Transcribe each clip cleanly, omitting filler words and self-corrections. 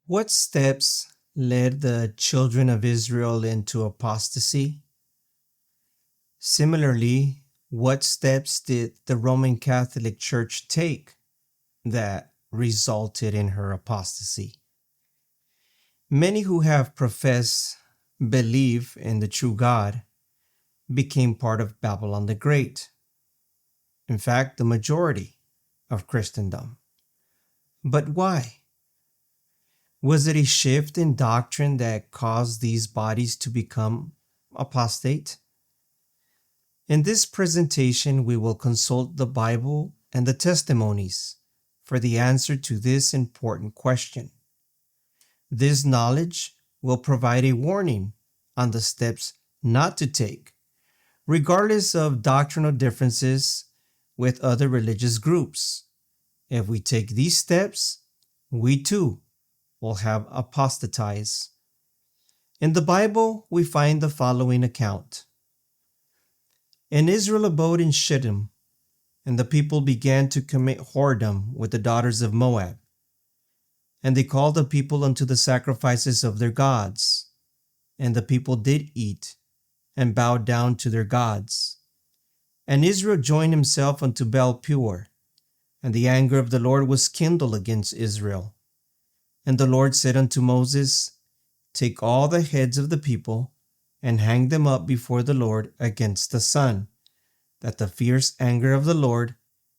What steps led the children of Israel into apostasy? Similarly, what steps did the Roman Catholic Church take that resulted in her apostasy? Many who have professed belief in the true God became part of Babylon the Great. In fact, the majority of Christendom. But why? Was it a shift in doctrine that caused these bodies to become apostate? In this presentation, we will consult the Bible and the testimonies for the answer to this important question. This knowledge will provide a warning on the steps not to take, regardless of doctrinal differences with other religious groups. If we take these steps, we too will have apostatize. In the Bible, we find the following account. And Israel abode in Shittim, and the people began to commit whoredom with the daughters of Moab. And they called the people unto the sacrifices of their gods. And the people did eat, and bowed down to their gods. And Israel joined himself unto Baal-peor, and the anger of the Lord was kindled against Israel. And the Lord said unto Moses, Take all the heads of the people, and hang them up before the Lord against the sun, that the fierce anger of the Lord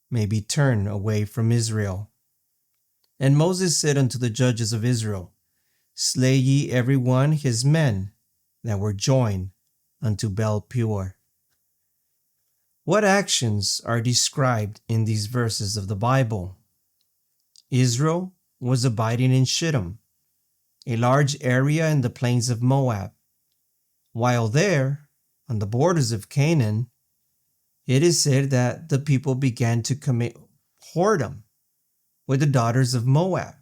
may be turned away from Israel. And Moses said unto the judges of Israel, Slay ye every one his men that were joined unto Baal-peor. What actions are described in these verses of the Bible? Israel was abiding in Shittim, a large area in the plains of Moab. While there, on the borders of Canaan, it is said that the people began to commit whoredom with the daughters of Moab.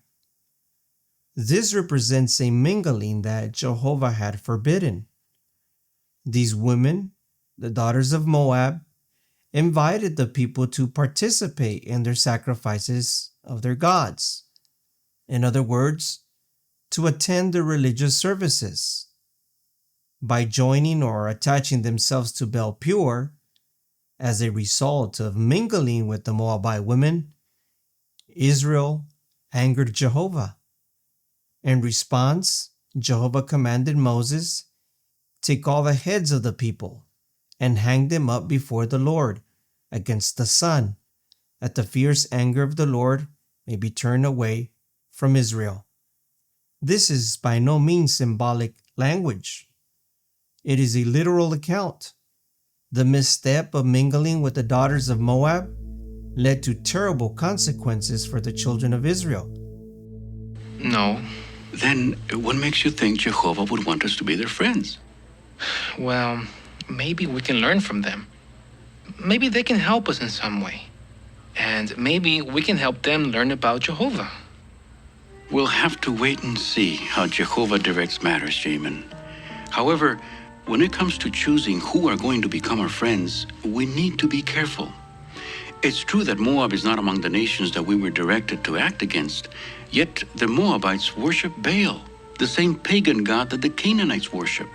This represents a mingling that Jehovah had forbidden. These women, the daughters of Moab, invited the people to participate in their sacrifices of their gods. In other words, to attend the religious services. By joining or attaching themselves to Baal-peor, as a result of mingling with the Moabite women, Israel angered Jehovah. In response, Jehovah commanded Moses, Take all the heads of the people and hang them up before the Lord against the sun, that the fierce anger of the Lord may be turned away from Israel. This is by no means symbolic language. It is a literal account. The misstep of mingling with the daughters of Moab led to terrible consequences for the children of Israel. No. Then what makes you think Jehovah would want us to be their friends? Well, maybe we can learn from them. Maybe they can help us in some way. And maybe we can help them learn about Jehovah. We'll have to wait and see how Jehovah directs matters, Jamin. However, when it comes to choosing who are going to become our friends, we need to be careful. It's true that Moab is not among the nations that we were directed to act against, yet the Moabites worship Baal, the same pagan god that the Canaanites worship.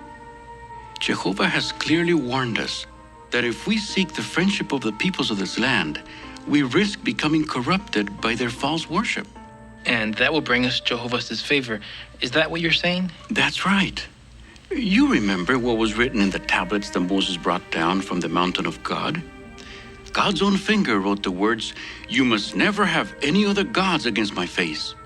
Jehovah has clearly warned us that if we seek the friendship of the peoples of this land, we risk becoming corrupted by their false worship. And that will bring us Jehovah's disfavor. Is that what you're saying? That's right. You remember what was written in the tablets that Moses brought down from the mountain of God? God's own finger wrote the words, You must never have any other gods against my face.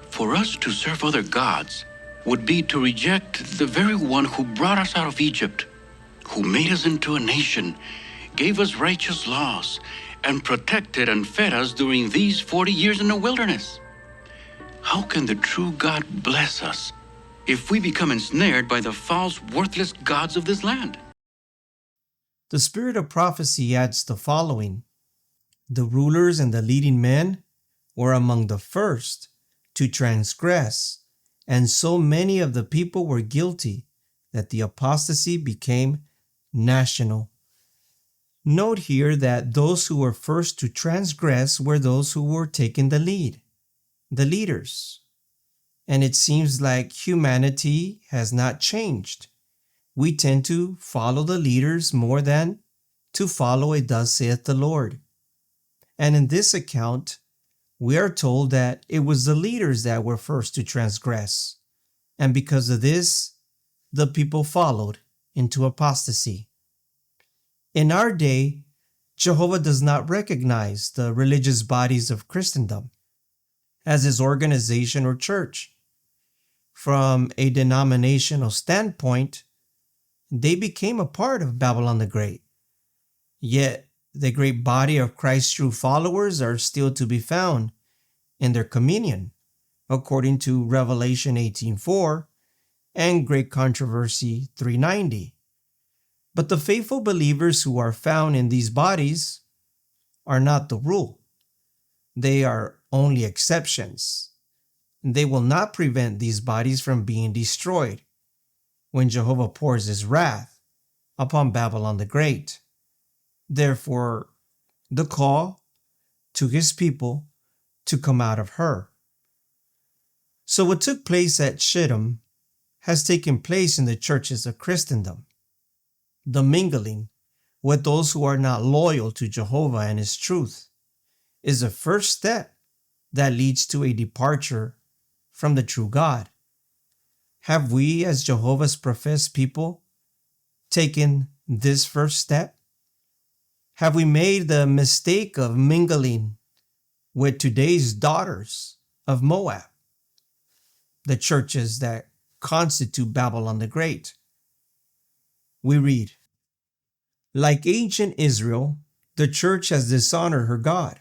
For us to serve other gods would be to reject the very one who brought us out of Egypt, who made us into a nation, gave us righteous laws, and protected and fed us during these 40 years in the wilderness. How can the true God bless us if we become ensnared by the false, worthless gods of this land? The spirit of prophecy adds the following. The rulers and the leading men were among the first to transgress, and so many of the people were guilty that the apostasy became national. Note here that those who were first to transgress were those who were taking the lead, the leaders. And it seems like humanity has not changed. We tend to follow the leaders more than to follow a thus saith the Lord. And in this account, we are told that it was the leaders that were first to transgress. And because of this, the people followed into apostasy. In our day, Jehovah does not recognize the religious bodies of Christendom as his organization or church. From a denominational standpoint, they became a part of Babylon the Great. Yet, the great body of Christ's true followers are still to be found in their communion, according to Revelation 18:4 and Great Controversy 390. But the faithful believers who are found in these bodies are not the rule. They are only exceptions. They will not prevent these bodies from being destroyed when Jehovah pours his wrath upon Babylon the Great. Therefore, the call to his people to come out of her. So what took place at Shittim has taken place in the churches of Christendom. The mingling with those who are not loyal to Jehovah and his truth is the first step that leads to a departure from the true God. Have we, as Jehovah's professed people, taken this first step? Have we made the mistake of mingling with today's daughters of Moab, the churches that constitute Babylon the Great? We read, like ancient Israel, the church has dishonored her God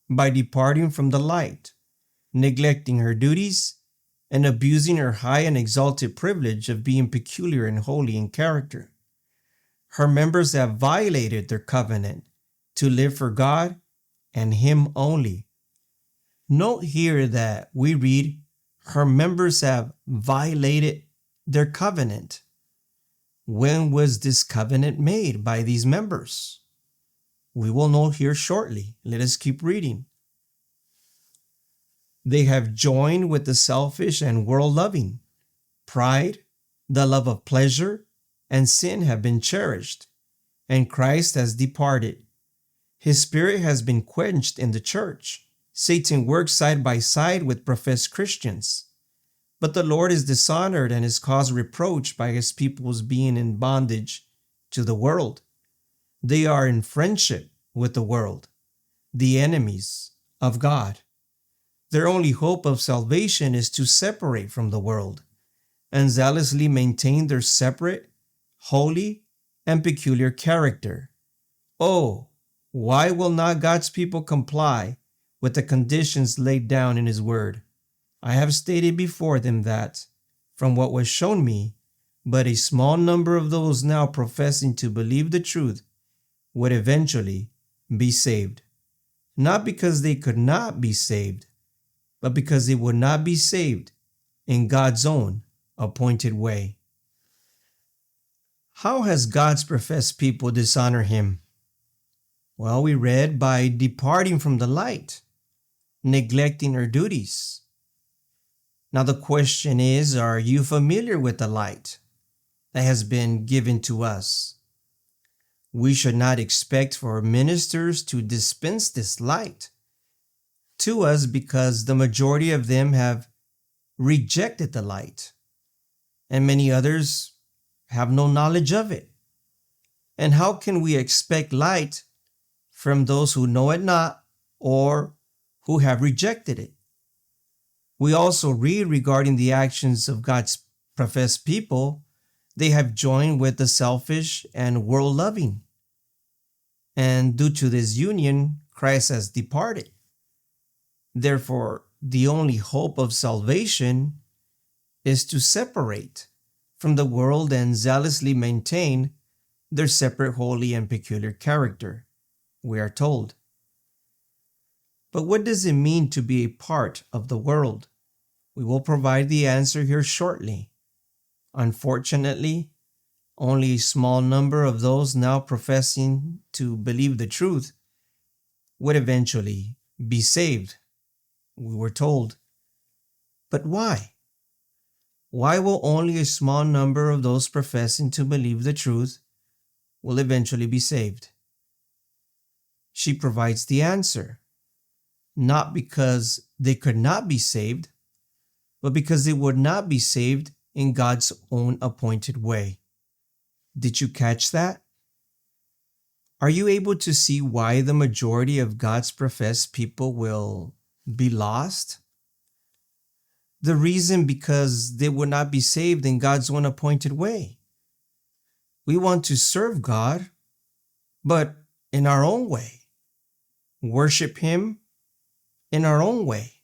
by departing from the light, neglecting her duties, and abusing her high and exalted privilege of being peculiar and holy in character. Her members have violated their covenant to live for God and Him only. Note here that we read, her members have violated their covenant. When was this covenant made by these members? We will know here shortly. Let us keep reading. They have joined with the selfish and world-loving. Pride, the love of pleasure, and sin have been cherished, and Christ has departed. His spirit has been quenched in the church. Satan works side by side with professed Christians. But the Lord is dishonored and is caused reproach by his people's being in bondage to the world. They are in friendship with the world, the enemies of God. Their only hope of salvation is to separate from the world and zealously maintain their separate, holy, and peculiar character. Oh, why will not God's people comply with the conditions laid down in His Word? I have stated before them that, from what was shown me, but a small number of those now professing to believe the truth would eventually be saved. Not because they could not be saved, but because they would not be saved in God's own appointed way. How has God's professed people dishonored Him? Well, we read by departing from the light, neglecting her duties. Now the question is, are you familiar with the light that has been given to us? We should not expect for ministers to dispense this light to us because the majority of them have rejected the light, and many others have no knowledge of it. And how can we expect light from those who know it not or who have rejected it? We also read regarding the actions of God's professed people. They have joined with the selfish and world-loving. And due to this union, Christ has departed. Therefore, the only hope of salvation is to separate from the world and zealously maintain their separate, holy, and peculiar character, we are told. But what does it mean to be a part of the world? We will provide the answer here shortly. Unfortunately, only a small number of those now professing to believe the truth would eventually be saved, we were told. But why? Why will only a small number of those professing to believe the truth will eventually be saved? She provides the answer, not because they could not be saved, but because they would not be saved in God's own appointed way. Did you catch that? Are you able to see why the majority of God's professed people will be lost? The reason because they will not be saved in God's own appointed way. We want to serve God, but in our own way. Worship Him in our own way.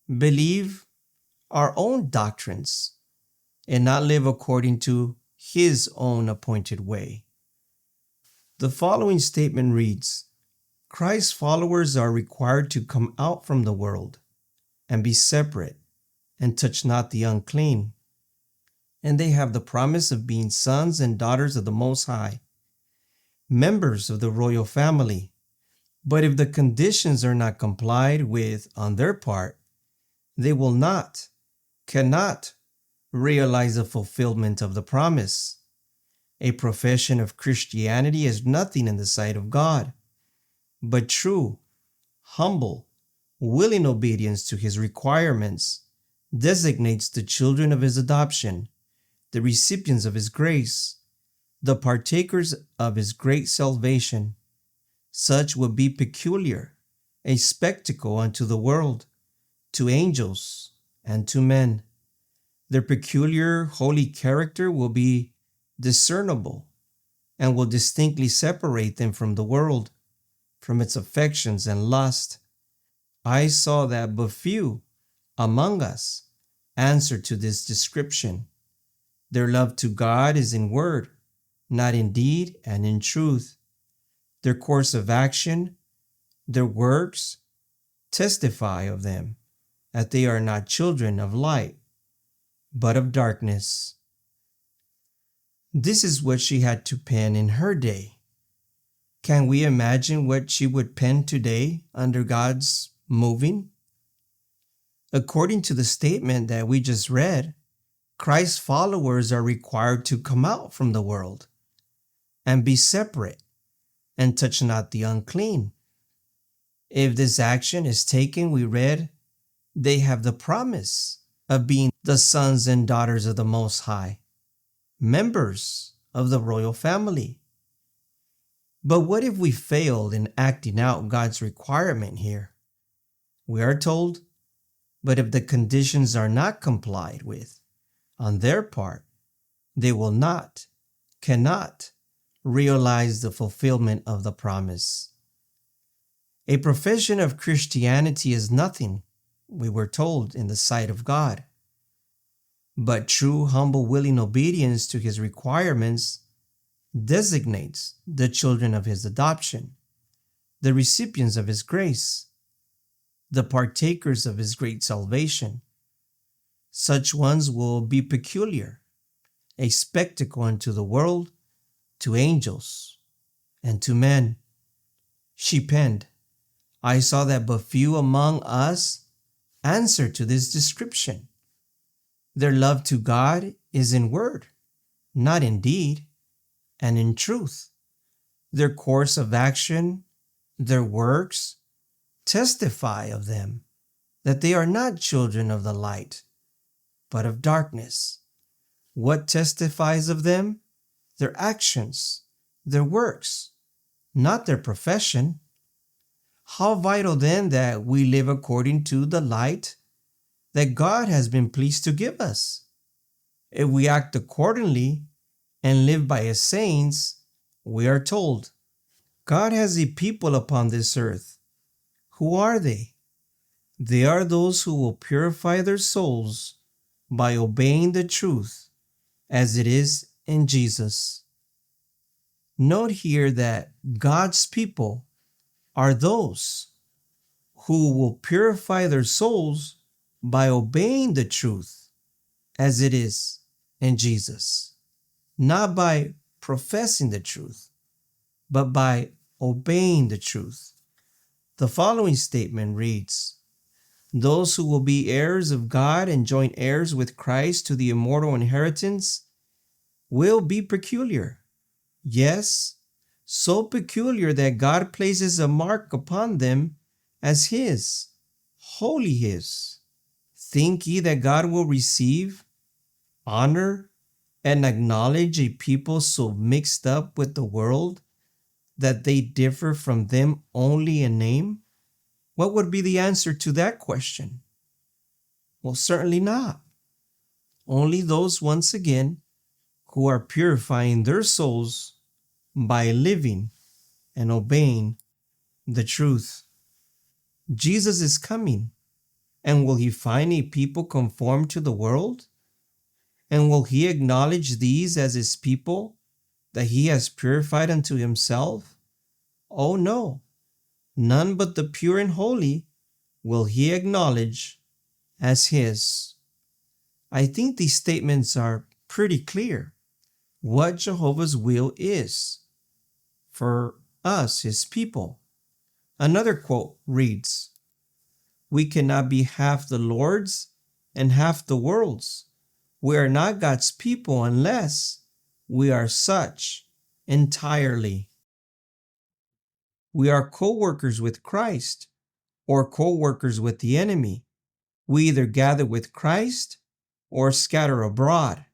Believe our own doctrines and not live according to His own appointed way. The following statement reads, Christ's followers are required to come out from the world and be separate and touch not the unclean. And they have the promise of being sons and daughters of the Most High, members of the royal family. But if the conditions are not complied with on their part, they will not, cannot realize the fulfillment of the promise. A profession of Christianity is nothing in the sight of God, but true, humble, willing obedience to His requirements designates the children of His adoption, the recipients of His grace, the partakers of His great salvation. Such will be peculiar, a spectacle unto the world, to angels, and to men. Their peculiar holy character will be discernible and will distinctly separate them from the world, from its affections and lust. I saw that but few among us answer to this description. Their love to God is in word, not in deed and in truth. Their course of action, their works, testify of them that they are not children of light, but of darkness. This is what she had to pen in her day. Can we imagine what she would pen today under God's moving? According to the statement that we just read, Christ's followers are required to come out from the world and be separate and touch not the unclean. If this action is taken, we read, they have the promise of being the sons and daughters of the Most High, members of the royal family. But what if we failed in acting out God's requirement here? We are told, but if the conditions are not complied with on their part, they will not, cannot realize the fulfillment of the promise. A profession of Christianity is nothing, we were told, in the sight of God. But true, humble, willing obedience to His requirements designates the children of His adoption, the recipients of His grace, the partakers of His great salvation. Such ones will be peculiar, a spectacle unto the world, to angels, and to men. She penned, I saw that but few among us answer to this description. Their love to God is in word, not in deed, and in truth. Their course of action, their works, testify of them that they are not children of the light, but of darkness. What testifies of them? Their actions, their works, not their profession. How vital then that we live according to the light that God has been pleased to give us. If we act accordingly and live by His sayings, we are told, God has a people upon this earth. Who are they? They are those who will purify their souls by obeying the truth as it is in Jesus. Note here that God's people are those who will purify their souls by obeying the truth as it is in Jesus, not by professing the truth, but by obeying the truth. The following statement reads, those who will be heirs of God and joint heirs with Christ to the immortal inheritance, will be peculiar. Yes, so peculiar that God places a mark upon them as His, wholly His. Think ye that God will receive, honor, and acknowledge a people so mixed up with the world that they differ from them only in name? What would be the answer to that question? Well, certainly not. Only those, once again, who are purifying their souls by living and obeying the truth. Jesus is coming, and will He find a people conformed to the world? And will He acknowledge these as His people that He has purified unto Himself? Oh no, none but the pure and holy will He acknowledge as His. I think these statements are pretty clear what Jehovah's will is for us, His people. Another quote reads, "We cannot be half the Lord's and half the world's. We are not God's people unless we are such entirely." We are co-workers with Christ or co-workers with the enemy. We either gather with Christ or scatter abroad.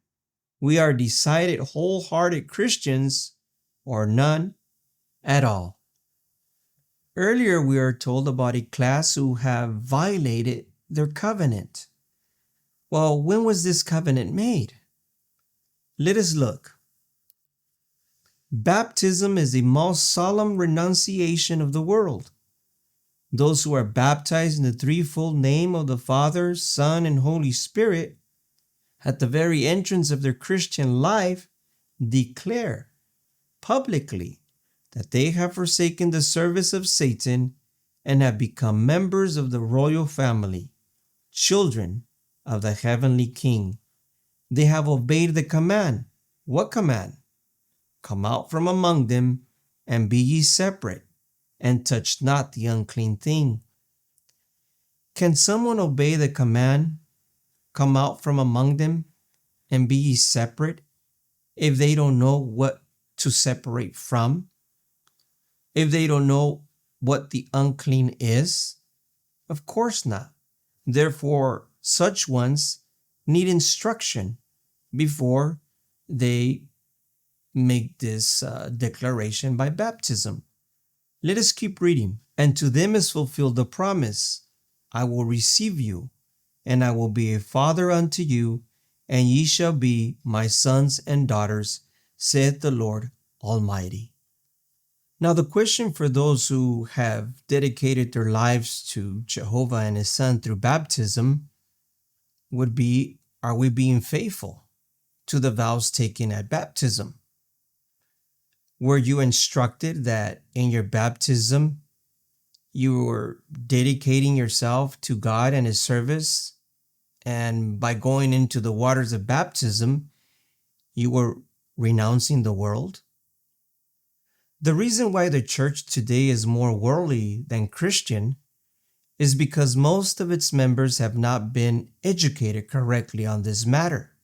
We are decided wholehearted Christians or none at all. Earlier, we are told about a class who have violated their covenant. Well, when was this covenant made? Let us look. Baptism is the most solemn renunciation of the world. Those who are baptized in the threefold name of the Father, Son, and Holy Spirit, at the very entrance of their Christian life, declare publicly that they have forsaken the service of Satan and have become members of the royal family, children of the heavenly King. They have obeyed the command. What command? Come out from among them and be ye separate, and touch not the unclean thing. Can someone obey the command, come out from among them and be ye separate, if they don't know what to separate from? If they don't know what the unclean is? Of course not. Therefore, such ones need instruction before they make this declaration by baptism. Let us keep reading. "And to them is fulfilled the promise, I will receive you, and I will be a father unto you, and ye shall be my sons and daughters, saith the Lord Almighty." Now, the question for those who have dedicated their lives to Jehovah and His Son through baptism would be, are we being faithful to the vows taken at baptism? Were you instructed that in your baptism you were dedicating yourself to God and His service, and by going into the waters of baptism, you were renouncing the world? The reason why the church today is more worldly than Christian is because most of its members have not been educated correctly on this matter.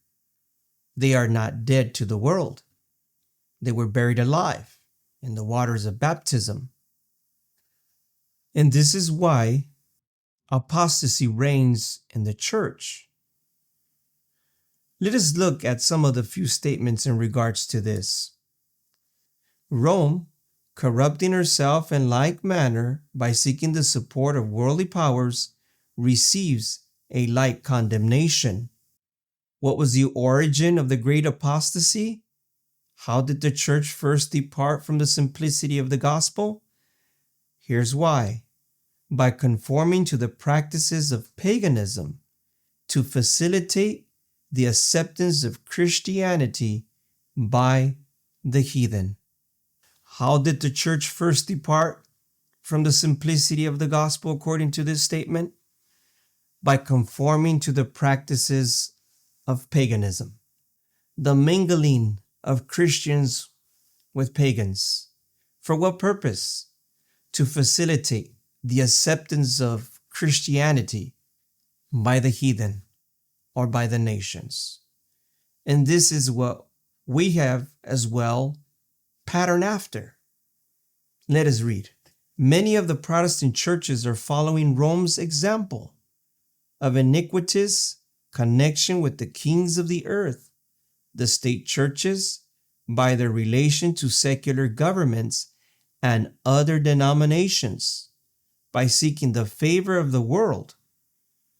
They are not dead to the world. They were buried alive in the waters of baptism. And this is why apostasy reigns in the church. Let us look at some of the few statements in regards to this. Rome, corrupting herself in like manner by seeking the support of worldly powers, receives a like condemnation. What was the origin of the great apostasy? How did the church first depart from the simplicity of the gospel? Here's why. By conforming to the practices of paganism to facilitate the acceptance of Christianity by the heathen. How did the church first depart from the simplicity of the gospel according to this statement? By conforming to the practices of paganism. The mingling of Christians with pagans. For what purpose? To facilitate the acceptance of Christianity by the heathen or by the nations. And this is what we have as well pattern after. Let us read. Many of the Protestant churches are following Rome's example of iniquitous connection with the kings of the earth, the state churches, by their relation to secular governments and other denominations, by seeking the favor of the world.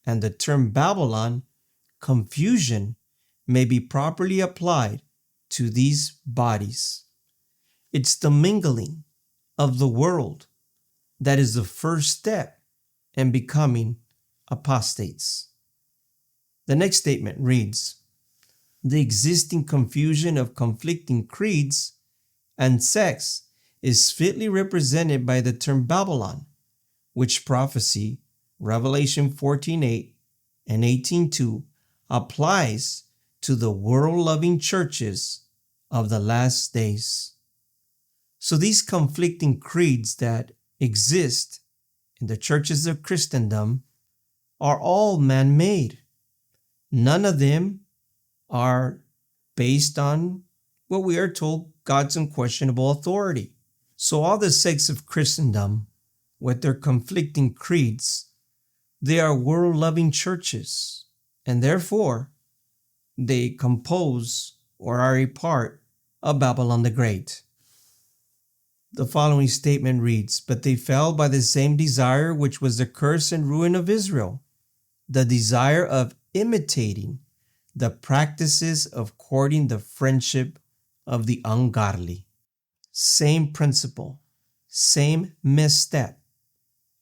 And the term Babylon, confusion, may be properly applied to these bodies. It's the mingling of the world that is the first step in becoming apostates. The next statement reads, the existing confusion of conflicting creeds and sects is fitly represented by the term Babylon, which prophecy, Revelation 14:8 and 18:2, applies to the world-loving churches of the last days. So these conflicting creeds that exist in the churches of Christendom are all man-made. None of them are based on what we are told God's unquestionable authority. So all the sects of Christendom, with their conflicting creeds, they are world-loving churches, and therefore they compose or are a part of Babylon the Great. The following statement reads, but they fell by the same desire which was the curse and ruin of Israel, the desire of imitating the practices of courting the friendship of the ungodly. Same principle, same misstep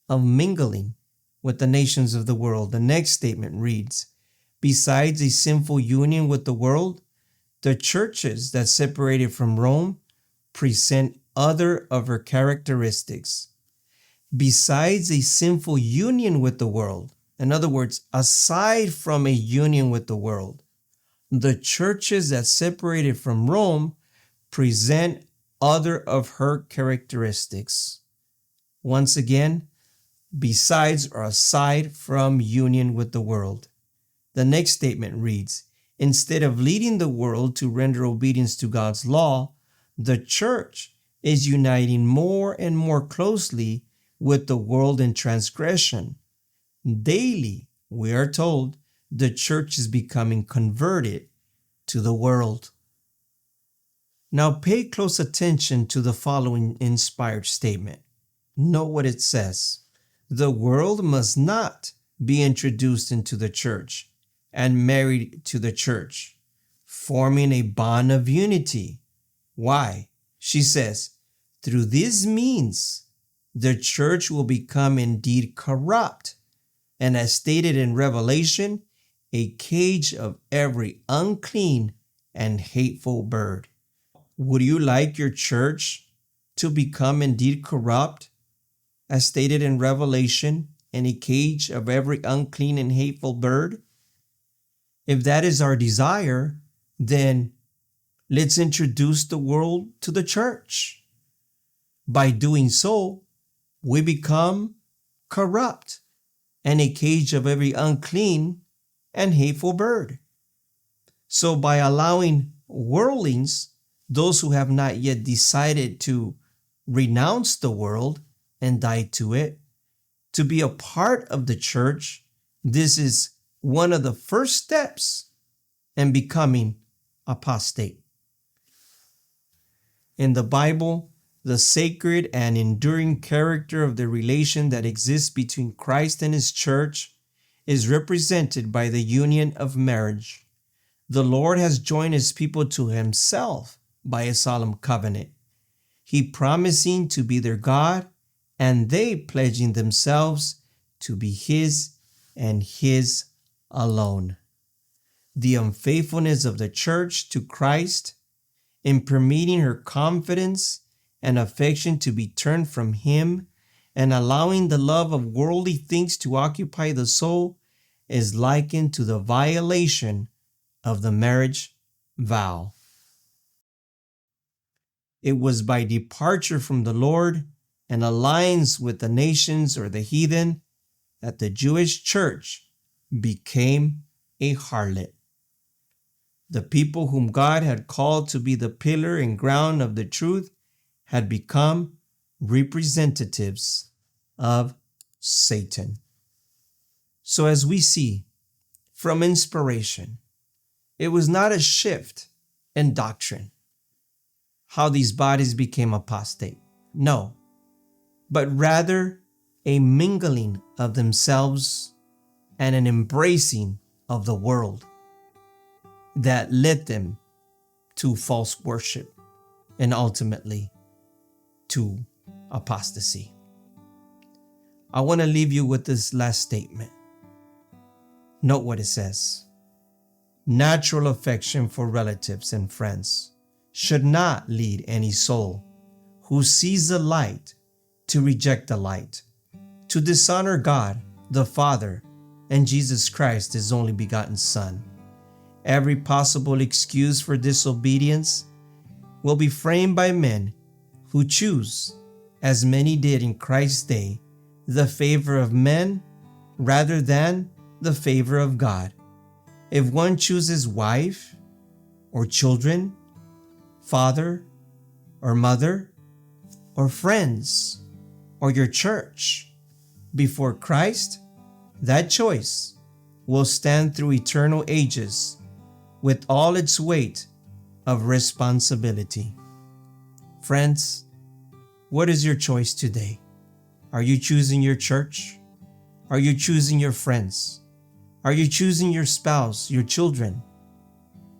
of mingling with the nations of the world. The next statement reads, besides a sinful union with the world, the churches that separated from Rome present other of her characteristics. Besides a sinful union with the world, in other words, aside from a union with the world, the churches that separated from Rome present other of her characteristics. Once again, besides or aside from union with the world. The next statement reads, instead of leading the world to render obedience to God's law, the church is uniting more and more closely with the world in transgression. Daily, we are told, the church is becoming converted to the world. Now pay close attention to the following inspired statement. Note what it says. The world must not be introduced into the church and married to the church, forming a bond of unity. Why? She says, through this means, the church will become indeed corrupt, and as stated in Revelation, a cage of every unclean and hateful bird. Would you like your church to become indeed corrupt, as stated in Revelation, and a cage of every unclean and hateful bird? If that is our desire, then let's introduce the world to the church. By doing so, we become corrupt and a cage of every unclean and hateful bird. So by allowing worldlings, those who have not yet decided to renounce the world and die to it, to be a part of the church, this is one of the first steps in becoming apostate. In the Bible, the sacred and enduring character of the relation that exists between Christ and his church is represented by the union of marriage. The Lord has joined his people to himself by a solemn covenant, he promising to be their God and they pledging themselves to be his and his alone. The unfaithfulness of the church to Christ in permitting her confidence and affection to be turned from him and allowing the love of worldly things to occupy the soul is likened to the violation of the marriage vow. It was by departure from the Lord and alliance with the nations or the heathen that the Jewish church became a harlot. The people whom God had called to be the pillar and ground of the truth had become representatives of Satan. So as we see from inspiration, it was not a shift in doctrine, how these bodies became apostate. No, but rather a mingling of themselves and an embracing of the world that led them to false worship and ultimately to apostasy. I want to leave you with this last statement. Note what it says. Natural affection for relatives and friends should not lead any soul who sees the light to reject the light, to dishonor God, the Father, and Jesus Christ, his only begotten Son. Every possible excuse for disobedience will be framed by men who choose, as many did in Christ's day, the favor of men rather than the favor of God. If one chooses wife or children, father or mother or friends or your church before Christ, that choice will stand through eternal ages with all its weight of responsibility. Friends, what is your choice today? Are you choosing your church? Are you choosing your friends? Are you choosing your spouse, your children,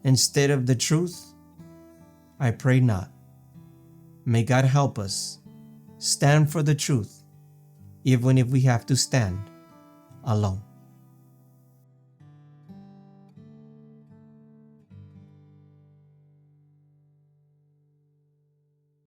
instead of the truth? I pray not. May God help us stand for the truth, even if we have to stand alone.